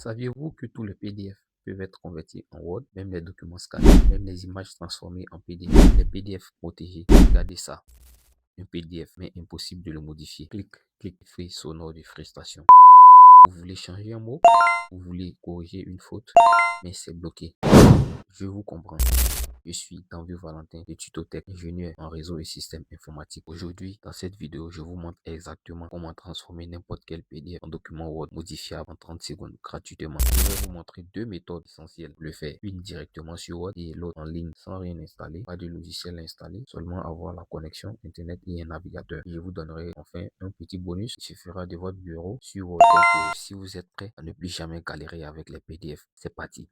Saviez-vous que tous les PDF peuvent être convertis en Word, même les documents scannés, même les images transformées en PDF, les PDF protégés? Regardez ça, un PDF, mais impossible de le modifier. Clic, free sonore de frustration. Vous voulez changer un mot, vous voulez corriger une faute, mais c'est bloqué. Je vous comprends. Je suis Danvio Valentin de Tutotech, ingénieur en réseau et système informatique. Aujourd'hui, dans cette vidéo, je vous montre exactement comment transformer n'importe quel PDF en document Word modifiable en 30 secondes gratuitement. Je vais vous montrer deux méthodes essentielles pour le faire. Une directement sur Word et l'autre en ligne sans rien installer, pas de logiciel installé, seulement avoir la connexion Internet et un navigateur. Je vous donnerai enfin un petit bonus qui suffira de votre bureau sur Word. Donc, si vous êtes prêt à ne plus jamais galérer avec les PDF, c'est parti.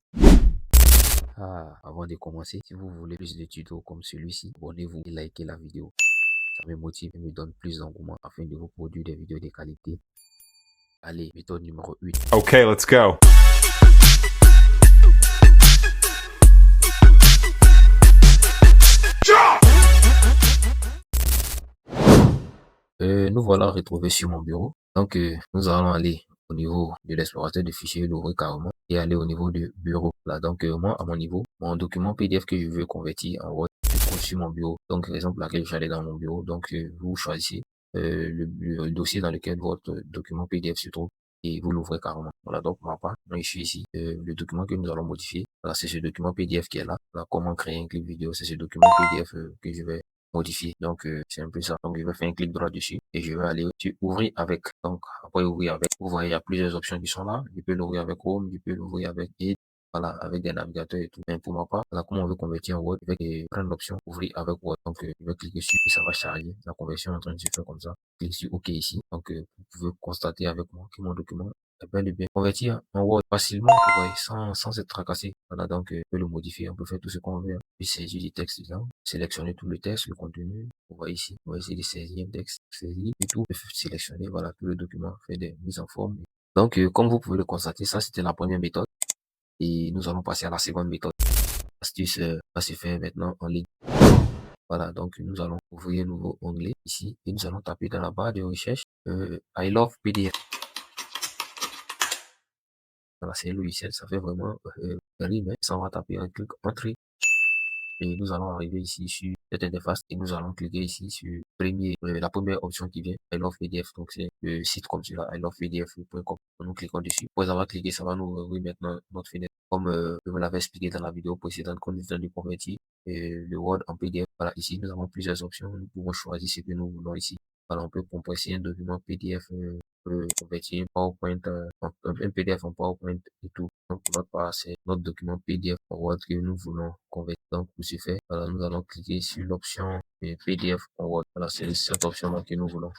Avant de commencer, si vous voulez plus de tutos comme celui-ci, abonnez-vous et likez la vidéo. Ça me motive et me donne plus d'engouement afin de vous produire des vidéos de qualité. Allez, méthode numéro 1. Ok, let's go. Nous voilà retrouvés sur mon bureau. Donc, nous allons aller au niveau de l'explorateur de fichiers, l'ouvrir carrément et aller au niveau du bureau. Là, donc, moi, à mon niveau, mon document PDF que je veux convertir en Word se trouve sur mon bureau. Donc, raison pour laquelle j'allais dans mon bureau. Donc, vous choisissez le dossier dans lequel votre document PDF se trouve et vous l'ouvrez carrément. Voilà, donc, pour ma part, moi, je suis ici. Le document que nous allons modifier, voilà, c'est ce document PDF qui est là. Voilà, comment créer un clip vidéo, c'est ce document PDF que je vais modifier. Donc, c'est un peu ça. Donc, je vais faire un clic droit dessus et je vais aller sur ouvrir avec. Donc, après ouvrir avec, vous voyez, il y a plusieurs options qui sont là. Je peux l'ouvrir avec Chrome, je peux l'ouvrir avec Edge, voilà, avec des navigateurs et tout. Mais pour ma part, voilà, comment on veut convertir en Word, je vais prendre l'option ouvrir avec Word. Donc, je vais cliquer dessus et ça va charger. La conversion est en train de se faire comme ça. Cliquez sur OK ici. Donc, vous pouvez constater avec moi que mon document est bel et bien converti en Word facilement, vous voyez, sans être tracassé. Voilà, donc, on peut le modifier, on peut faire tout ce qu'on veut. Puis saisir du texte dedans, sélectionner tout le texte, le contenu. Vous voyez ici, on va essayer de saisir un texte, saisir et tout. Sélectionner, voilà, tout le document, faire des mises en forme. Donc, comme vous pouvez le constater, ça c'était la première méthode. Et nous allons passer à la seconde méthode. L'astuce va se faire maintenant en ligne. Voilà, donc nous allons ouvrir un nouveau onglet ici et nous allons taper dans la barre de recherche I love PDF. Voilà, c'est un logiciel, ça fait vraiment rime, hein. Ça, on va taper un clic entrée et nous allons arriver ici sur cette interface et nous allons cliquer ici sur la première option qui vient, I love PDF. Donc c'est le site comme celui-là, ilovepdf.com. Nous cliquons dessus. Après avoir cliqué, ça va nous ouvrir maintenant notre fenêtre. Comme je vous l'avais expliqué dans la vidéo précédente, qu'on est en train de convertir le Word en PDF. Voilà, ici nous avons plusieurs options. Nous pouvons choisir ce que nous voulons ici. Voilà, on peut compresser un document PDF, convertir un PowerPoint, un PDF en PowerPoint et tout. Donc, pour notre part, c'est notre document PDF en Word que nous voulons convertir. Donc, pour ce faire, voilà, nous allons cliquer sur l'option PDF en Word. Voilà, c'est cette option-là que nous voulons.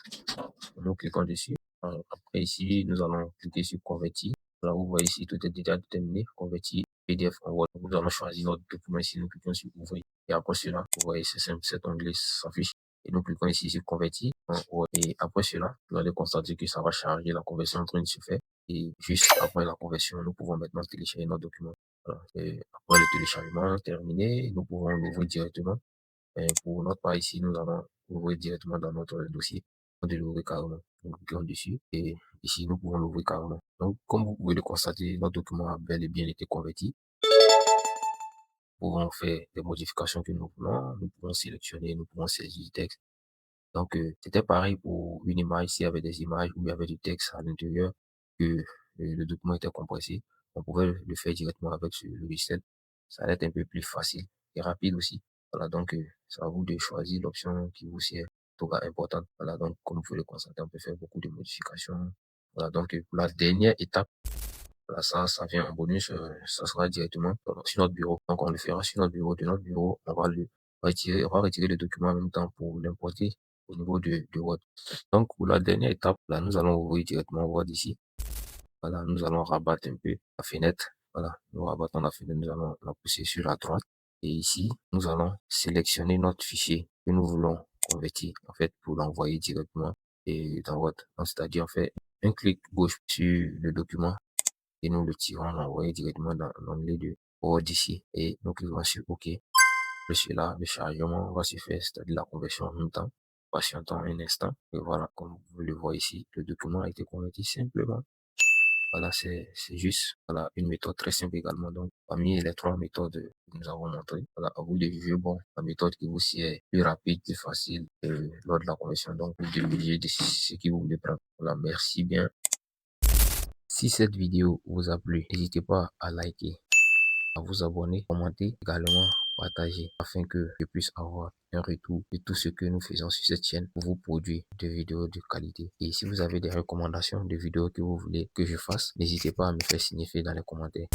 Nous cliquons dessus. Après, ici, nous allons cliquer sur convertir. Là, vous voyez ici, tout est déjà déterminé. Convertir PDF en Word. Nous allons choisir notre document ici. Nous cliquons sur ouvrir. Et après cela, vous voyez, c'est simple, cet onglet s'affiche. Et nous cliquons ici sur convertir en Word. Et après cela, vous allez constater que ça va charger, la conversion en train de se faire. Et juste après la conversion, nous pouvons maintenant télécharger notre document. Voilà. Et après le téléchargement terminé, nous pouvons l'ouvrir directement. Et pour notre part ici, nous allons ouvrir directement dans notre dossier. On peut l'ouvrir carrément. Nous cliquons dessus et ici, nous pouvons l'ouvrir carrément. Donc, comme vous pouvez le constater, notre document a bel et bien été converti. Nous pouvons faire des modifications que nous voulons. Nous pouvons sélectionner, nous pouvons saisir du texte. Donc, c'était pareil pour une image. S'il y avait des images où il y avait du texte à l'intérieur, que le document était compressé, on pouvait le faire directement avec ce logiciel. Ça allait être un peu plus facile et rapide aussi. Voilà, donc, c'est à vous de choisir l'option qui vous sert, tout cas importante. Voilà, donc, comme vous pouvez le constater, on peut faire beaucoup de modifications. Voilà, donc, pour la dernière étape, voilà, ça vient en bonus, ça sera directement sur notre bureau. Donc, on le fera sur notre bureau. De notre bureau, on va on va retirer le document en même temps pour l'importer au niveau de Word. Donc, pour la dernière étape, là, nous allons ouvrir directement Word ici. Voilà, nous allons rabattre un peu la fenêtre. Voilà, nous rabattons la fenêtre, nous allons la pousser sur la droite. Et ici, nous allons sélectionner notre fichier que nous voulons convertir, en fait, pour l'envoyer directement et dans Word. C'est-à-dire, on fait un clic gauche sur le document et nous le tirons, l'envoyer directement dans l'onglet de Word ici et nous cliquons sur OK. Là, le chargement va se faire, c'est-à-dire la conversion en même temps. Patientons un instant. Et voilà, comme vous le voyez ici, le document a été converti simplement. Voilà, c'est juste voilà, une méthode très simple également. Donc, parmi les 3 méthodes que nous avons montrées, voilà, à vous de juger, bon, la méthode qui vous est plus rapide, plus facile lors de la conversion. Donc, vous devez juger de ce qui vous voulez prendre. Voilà, merci bien. Si cette vidéo vous a plu, n'hésitez pas à liker, à vous abonner, commenter, également partager afin que je puisse avoir un retour de tout ce que nous faisons sur cette chaîne pour vous produire des vidéos de qualité. Et si vous avez des recommandations de vidéos que vous voulez que je fasse, n'hésitez pas à me faire signifier dans les commentaires.